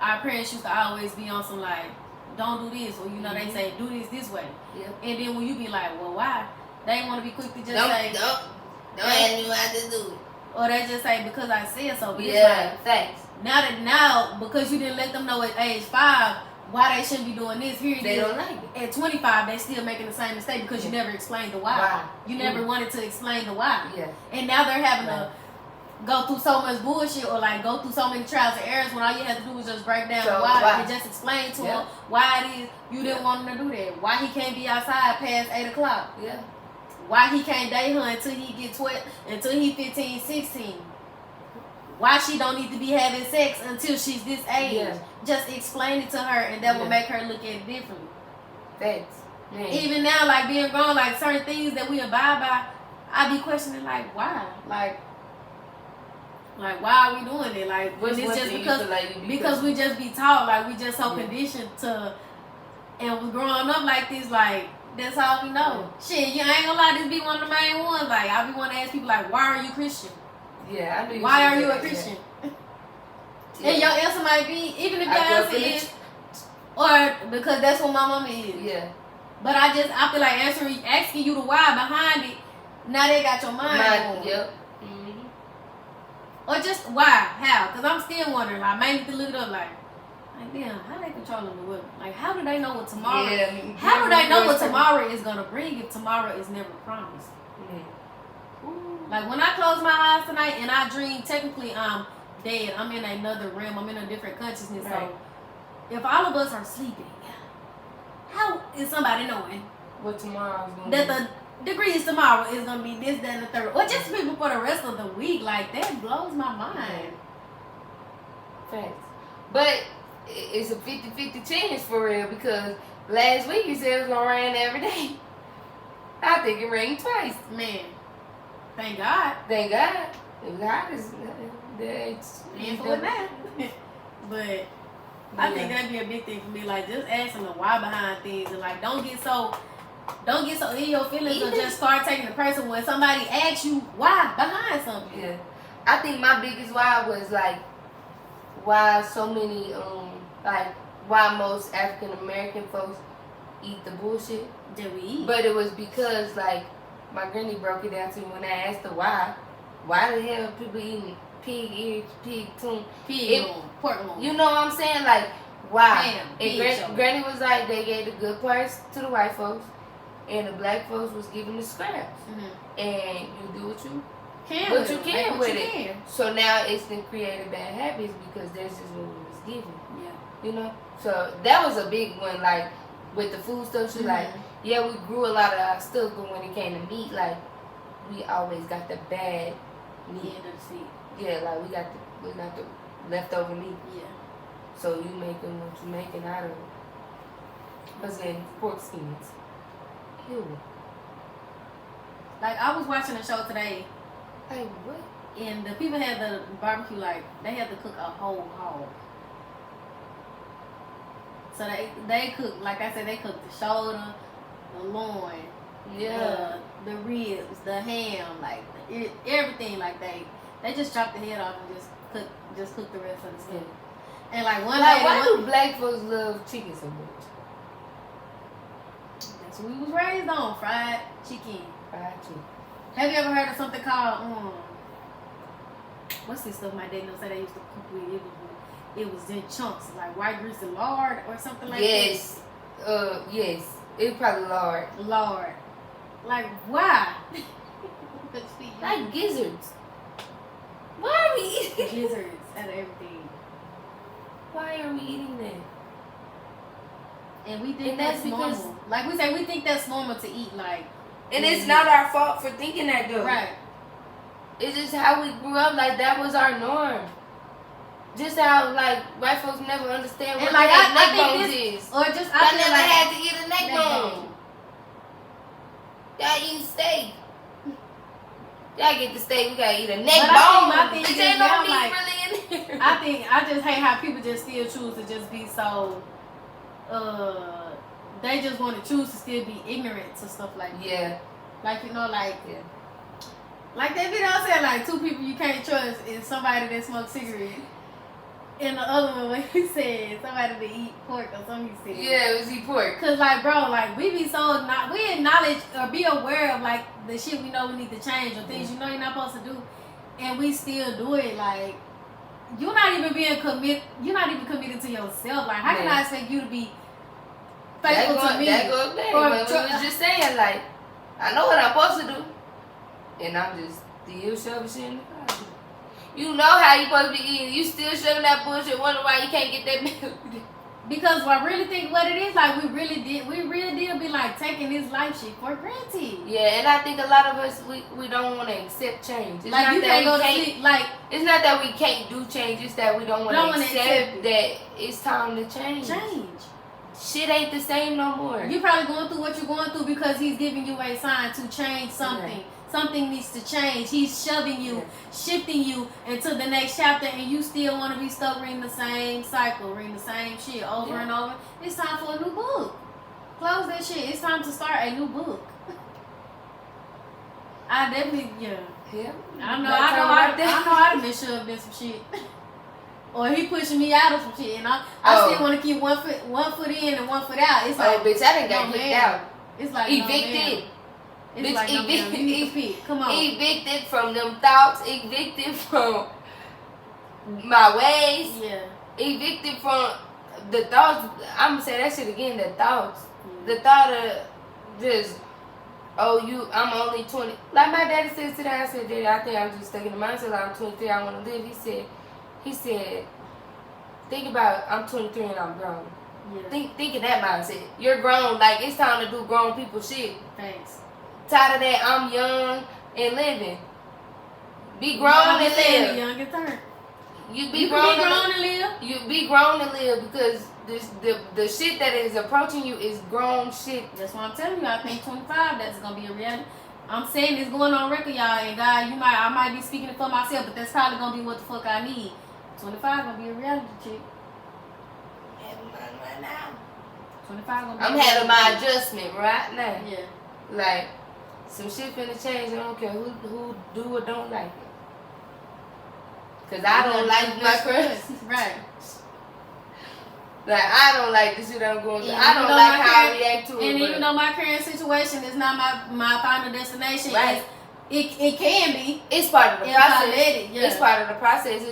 our parents used to always be on some like don't do this, or you know they say do this way. Yep. And then when you be like, well, why? They want to be quick to just say don't ask me what to do, or they just say because I said so. But yeah, it's like, thanks. Now because you didn't let them know at age 5 why they shouldn't be doing this. Here they don't like it. At 25 they still making the same mistake because you never explained the why. You never wanted to explain the why. Yeah. And now they're having to go through so much bullshit or like go through so many trials and errors when all you had to do was just break down the why and just explain to them why it is you didn't want him to do that. Why he can't be outside past 8 o'clock. Yeah. Why he can't date her until he get 12, until he 15, 16. Why she don't need to be having sex until she's this age. Yeah. Just explain it to her and that will make her look at it differently. Thanks. Man. Even now, like being grown, like certain things that we abide by, I be questioning like why? Like why are we doing it? Like it's just because we just be taught, like we just so conditioned to, and we growing up like this, like that's all we know. Shit, you ain't gonna lie, this be one of the main ones. Like I be want to ask people like, why are you Christian? Yeah, I do. Why are you a Christian? Yeah. And your answer might be, even if your answer is, or because that's what my mama is. Yeah. But I feel like asking you the why behind it. Now they got your mind. Yep. Or just why? How? Because I'm still wondering. I may need to look it up. Like damn, how they controlling the weather? Like, how do they know what tomorrow? Yeah, how do they know what tomorrow is gonna bring if tomorrow is never promised? Yeah. Like when I close my eyes tonight and I dream, technically I'm dead. I'm in another realm. I'm in a different consciousness. Right. So if all of us are sleeping, how is somebody knowing what tomorrow is going to be? That the degrees tomorrow is going to be this, that, and the third. Or just people for the rest of the week. Like, that blows my mind. Facts. But it's a 50-50 chance for real, because last week you said it was going to rain every day. I think it rained twice. Man. Thank God. Thank God. God is in for it now. But I think that'd be a big thing for me. Like just asking the why behind things, and like don't get so in your feelings or just start taking it personal when somebody asks you why behind something. Yeah. I think my biggest why was like why so many like why most African American folks eat the bullshit that we eat. But it was because like my granny broke it down to me when I asked her why. Why the hell people eating pig ears, pig tongue, pork loin? You know what I'm saying? Like, why? Damn, and Granny was like, they gave the good parts to the white folks, and the black folks was giving the scraps. Mm-hmm. And you do what you can with it. So now it's been created bad habits because that's just what it was given. Yeah. You know? So that was a big one, like with the food stuff. She like, yeah, we grew a lot of our stuff, but when it came to meat, like we always got the bad meat. Yeah, like we got the leftover meat. Yeah. So you making what you making out of it. What's in pork skins? Ew. Like I was watching a show today. Like what? And the people had the barbecue, like they had to cook a whole hog. So they cook, like I said, they cook the shoulder, the loin, the ribs, the ham, like everything. Like they just chop the head off and just cook the rest of the skin. And like why do black folks love chicken so much? That's what we was raised on, fried chicken. Fried chicken. Have you ever heard of something called what's this stuff my dad knows that they used to cook with? It was in chunks, like white grease and lard or something like that. Yes. Yes. It's probably lard. Lard. Like why? Like gizzards. Why are we eating gizzards and everything? Why are we eating that? And we think that's normal. Like we say, we think that's normal to eat. Like, and it's not our fault for thinking that though. Right. It's just how we grew up. Like that was our norm. Just how like white folks never understand what like, neck bones is. Or just I never had to eat a neck bone. Y'all eat steak. Y'all get the steak. We gotta eat a neck bone. I think Bitch, ain't no meat really in there. I just hate how people just still choose to just be so. They just want to choose to still be ignorant to stuff like that. Yeah. Like like that video said, like two people you can't trust is somebody that smokes cigarettes. And the other one, when he said somebody to eat pork or something, he said. Yeah, it was eat pork. Cause like, bro, like we be so we acknowledge or be aware of like the shit we know we need to change or things you know you're not supposed to do, and we still do it. Like you're not even committed to yourself. Like how can I expect you to be faithful to me? That goes back. But we was just saying, like, I know what I'm supposed to do, and I'm just still shoving shit in the closet. You know how you supposed to be eating. You still shoving that bullshit, wondering why you can't get that milk. Because I really think what it is, like we really did be like taking this life shit for granted. Yeah, and I think a lot of us we don't want to accept change. It's like not you that can't go to sleep. Like it's not that we can't do change. It's that we don't want to accept that it's time to change. Shit ain't the same no more. You're probably going through what you're going through because he's giving you a sign to change something. Yeah. Something needs to change. He's shoving you, shifting you into the next chapter, and you still want to be stuck reading the same cycle, reading the same shit over and over. It's time for a new book. Close that shit. It's time to start a new book. I definitely, Yeah. I know I done been shoved in some shit. Or he pushing me out of some shit, and I still want to keep one foot in and one foot out. It's like, bitch, I done got kicked out. It's like evicted. It's like, come on. Evicted from them thoughts. Evicted from my ways. Yeah. Evicted from the thoughts. I'm gonna say that shit again. The thoughts. The thought of just, I'm only 20. Like my daddy said today, I said, Daddy, I think I'm just stuck in the mindset. Like I'm 23, I want to live. He said, think about I'm 23 and I'm grown. Yeah. Think in that mindset. You're grown. Like it's time to do grown people shit. Thanks. Tired of that I'm young and living. Be grown and live. Young and turn. You be grown and live. You be grown and live because the shit that is approaching you is grown shit. That's what I'm telling you. I think 25, that's gonna be a reality. I'm saying this going on record, y'all, and God, I might be speaking for myself, but that's probably gonna be what the fuck I need. 25 gonna be a reality chick. Having mine right now. 25 gonna be I'm having my adjustment right now. Yeah. Like some shit finna change. I don't care who do or don't like it. Cause I don't like my crush. Right. Like I don't like the shit I'm going through. I don't like how I react to it. And even though my current situation is not my final destination, right? It can be. It's part of the process. It's part of the process.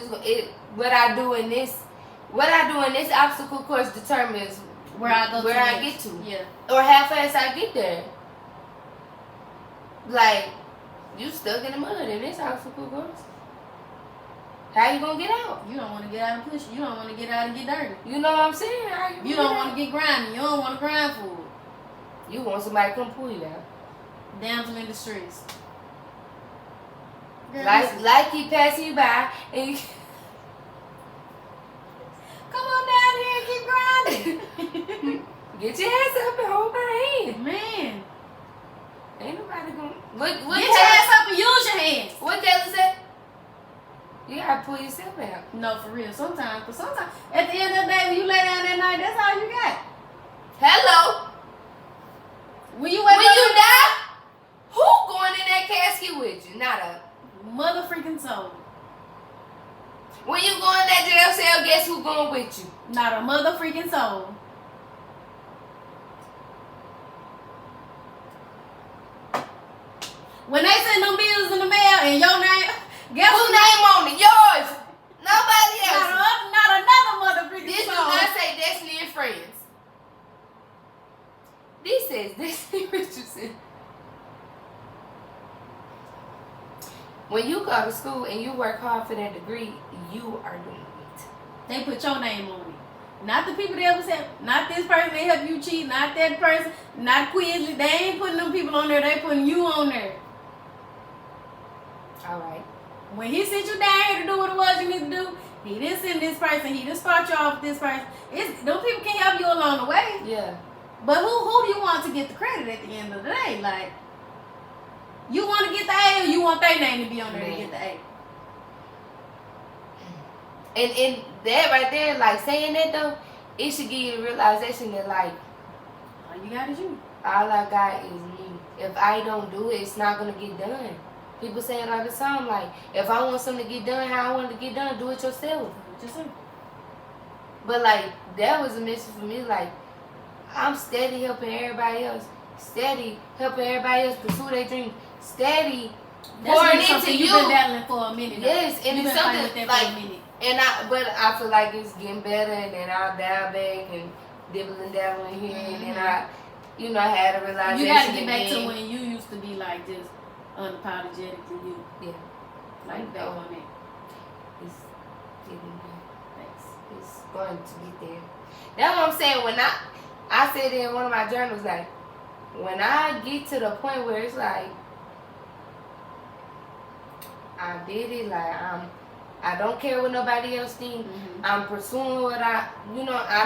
What I do in this obstacle course determines where I get to. Yeah. Or how fast I get there. Like you stuck in the mud in this obstacle course. How you gonna get out? You don't want to get out and push. You don't want to get out and get dirty. You know what I'm saying? You don't want to get grimy. You don't want to grind for it. You want somebody to come pull you out. Damsel in distress. Like he passing you by and you come on down here and keep grinding. Get your ass up and hold my hand. Man. Ain't nobody gonna get your ass up and use your hands. What Taylor said? You gotta pull yourself out. No, for real. Sometimes, but sometimes at the end of the day, when you lay down that night, that's all you got. Hello. When you wake when you die, who going in that casket with you? Not a mother freaking soul. When you go in that jail cell, guess who going with you? Not a mother freaking soul. When they send them bills in the mail and your name, guess whose name on it? Yours. Nobody else. Not another mother freaking this soul. This do not say Destiny and Friends. This says Destiny Richardson. When you go to school and you work hard for that degree, you are doing it. They put your name on it. Not the people that was help. Not this person they help you cheat. Not that person. Not Quizly. They ain't putting them people on there. They putting you on there. All right. When he sent you down here to do what it was you need to do, he didn't send this person. He didn't start you off with this person. Them people can help you along the way. Yeah. But who do you want to get the credit at the end of the day? Like, you want to get the A or you want their name to be on there to get the A? And that right there, like saying that though, it should give you the realization that like, all you got is you. All I got is me. If I don't do it, it's not gonna get done. People say it all the time, like, if I want something to get done, how I want it to get done, do it yourself. But like, that was a message for me, like, I'm steady helping everybody else. Steady helping everybody else pursue their dreams. Steady pouring into you. You've been battling for a minute. Yes, and it's something like, for a minute. But I feel like it's getting better, and then I'll dial back and dibble and dabble in here, and then I had a realization. You gotta get back to when you used to be like just unapologetic to you. Yeah. Like that on it. It's getting there. It's going to get there. That's what I'm saying. When I said in one of my journals, like, when I get to the point where it's like, I did it, like, I don't care what nobody else thinks. Mm-hmm. I'm pursuing what I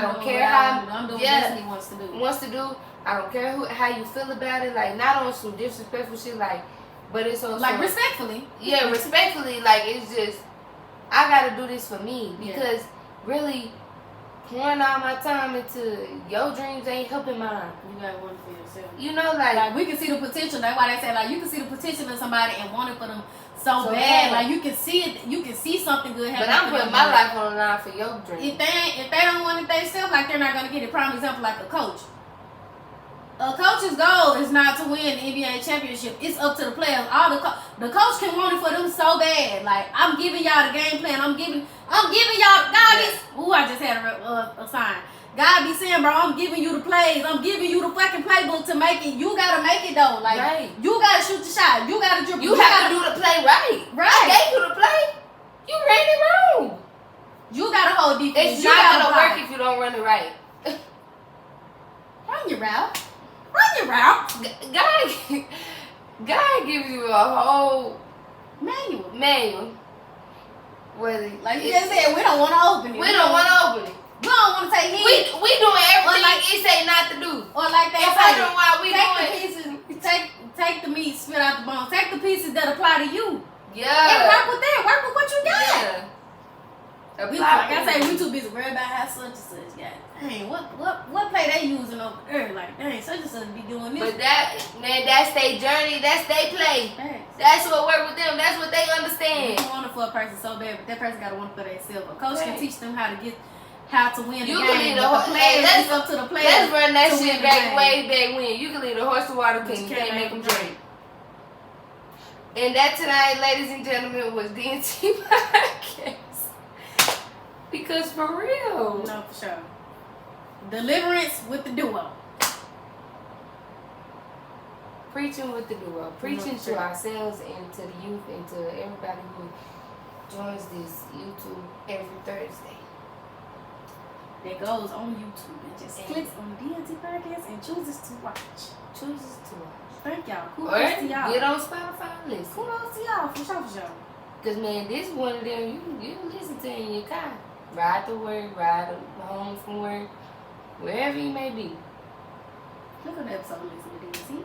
don't care how I'm doing what Destiny wants to do. I don't care how you feel about it. Like, not on some disrespectful shit, like, but it's also like respectfully. Yeah, respectfully. Like, it's just, I gotta do this for me because really pouring all my time into your dreams ain't helping mine. You gotta want it for yourself. You know, like we can see the potential. That's why they say, like, you can see the potential in somebody and want it for them so bad. Like, you can see it. You can see something good happen. But I'm putting my life on the line for your dream. If they don't want it themselves, like, they're not gonna get it. Prime example, like a coach. A coach's goal is not to win the NBA championship. It's up to the players. The coach can want it for them so bad. Like, I'm giving y'all the game plan. I'm giving y'all God is. Ooh, I just had a sign. God be saying, bro, I'm giving you the plays. I'm giving you the fucking playbook to make it. You gotta make it though. Like, you gotta shoot the shot. You gotta dribble. You have to do the play right. I gave you the play. You ran it wrong. You gotta hold defense. It's not gonna work if you don't run it right. Run your route. Run your route. God gives you a whole manual. Like you just said, we don't want to open it. We don't want to open it. We don't want to take heat. We doing everything like it say not to do. Or like they say, why we take the pieces, take the meat, spit out the bones. Take the pieces that apply to you. Yeah. And work with that. Work with what you got. Yeah. Like I say, we too busy worried about how such and such got. Dang, what play they using over there? Like, dang, such and such be doing this. But that's their journey. That's their play. Thanks. That's what work with them. That's what they understand. You want it for a person so bad, but that person got to want it for themselves. A coach can teach them how to win the game. It's up to the players. Let's run that shit back way back when. You can lead a horse to water, but you can't make them drink. And that tonight, ladies and gentlemen, was DNT Podcast. Because for real. No, for sure. Deliverance with the duo. Preaching with the duo. Preaching to ourselves and to the youth and to everybody who joins this YouTube every Thursday. That goes on YouTube and just clicks on DNT Podcast and chooses to watch. Thank y'all. Kudos to y'all. Get on Spotify and listen. Kudos to y'all, for sure. Because, man, this is one of them you can listen to in your car. Ride to work, ride home from work, wherever you may be. Look at the episode listen to DNT.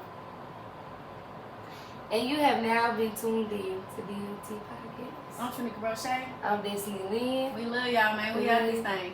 And you have now been tuned in to DNT Podcast. I'm Trineeka and Destiny. I'm Destiny Lynn. We love y'all, man. We got this thing.